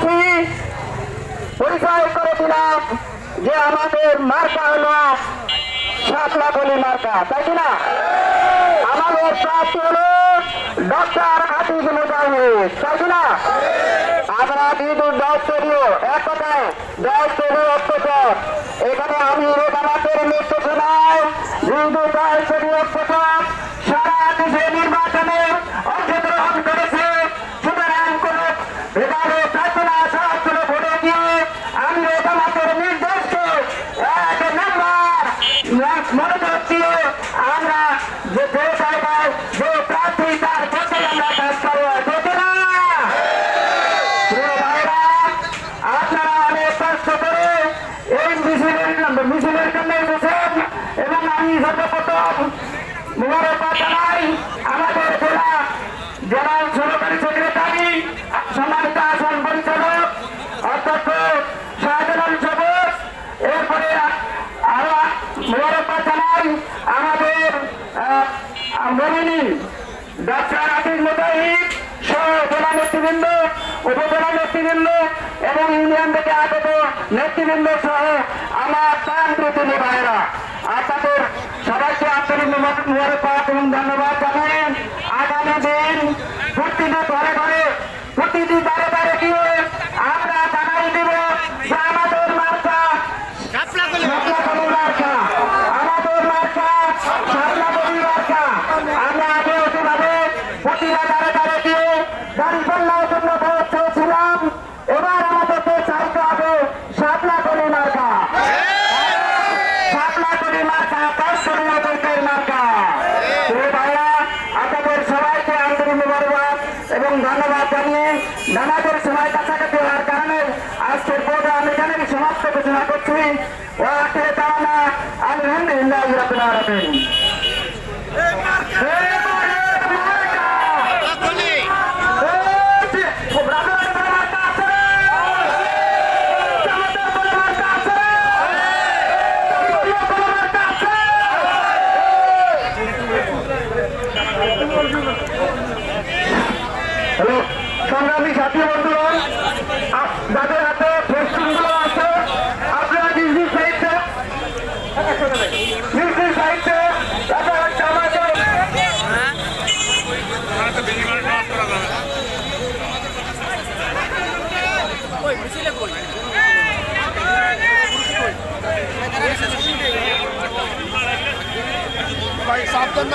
এলাকাবাসী পরিচয় করে দিলাম যে আমাদের মার্কা হলো শাপলা কলি মার্কা, তাই কিনা? আমাদের প্রার্থী হলো ডক্টর আতিক মুজাহিদ, তাই কিনা? আমরা বিদ্যুৎ দপ্তরীয় এক কথায় দপ্তরীয় অত্যাচার এখানে আমি আমাদের নির্দেশনায় বিদ্যুৎ দপ্তরীয় অত্যাচার সারা দেশে নির্বাচনে অংশগ্রহণ করেছে। সুতরাং কোন ভেদাভেদ থাকবে না, সবগুলো ভোটে দিয়ে আমি আমাদের নির্দেশকে এক নাম্বার মনোযোগ দিয়ে আমরা যে জায়গায় যে প্রার্থী তার পক্ষে আমরা কাজ করবো, দেখে না আপনারা অনেক কষ্ট করে এই মিছিলের জন্য এসেছেন এবং আমি সর্বপ্রথম মোবারকবাদ জানাই আমাদের জেলা সহকারী সেক্রেটারি সম্মানিত আসন পরিচালক অধ্যক্ষ শাহজালাল সবুজ। এরপরে আরো মোবারকবাদ জানাই আমাদের মমিনী ডক্টর আতিক মুজাহিদ সহ জেলা নেতৃবৃন্দ, উপজেলা নেতৃবৃন্দ এবং ইউনিয়ন থেকে আগত নেতৃবৃন্দ সহ আমার প্রাণপ্রীতি ভাইয়েরা, আপনাদের সবাইকে আন্তরিক মোবারকবাদ এবং ধন্যবাদ জানাই। আগামী দিন প্রতিটি ঘরে ঘরে প্রতিটি দ্বারে দ্বারে গিয়ে আমরা জানাই দেব যে আমাদের মার্কা শাপলা কলি মার্কা, আমাদের মার্কা শাপলা কলি মার্কা। আমরা আগে ওইভাবে প্রতিটা দ্বারে দ্বারে গিয়ে দাঁড়িপাল্লার জন্য ভোট চেয়েছিলাম, এবার আমাদেরকে চাইতে হবে শাপলা কলি মার্কা, শাপলা কলি মার্কা, কৌশলীয় মার্কা। ভাইরা আপনাদের সবাইকে আন্তরিক মোবারকবাদ এবং ধন্যবাদ জানিয়ে নামাজের সময় কাছাকাছি হওয়ার কারণে আজকের প্রোগ্রাম এখানে সমাপ্ত ঘোষণা করছি। ও আখেরে দাওয়ানা আলহামদুলিল্লাহি রাব্বিল আলামিন। হ্যালো সংগ্রামী সাথী বন্ধুগণ, যাদের হাতে ফেস্টুনগুলো আছে আপনারা নিজ সাইডে সাবধান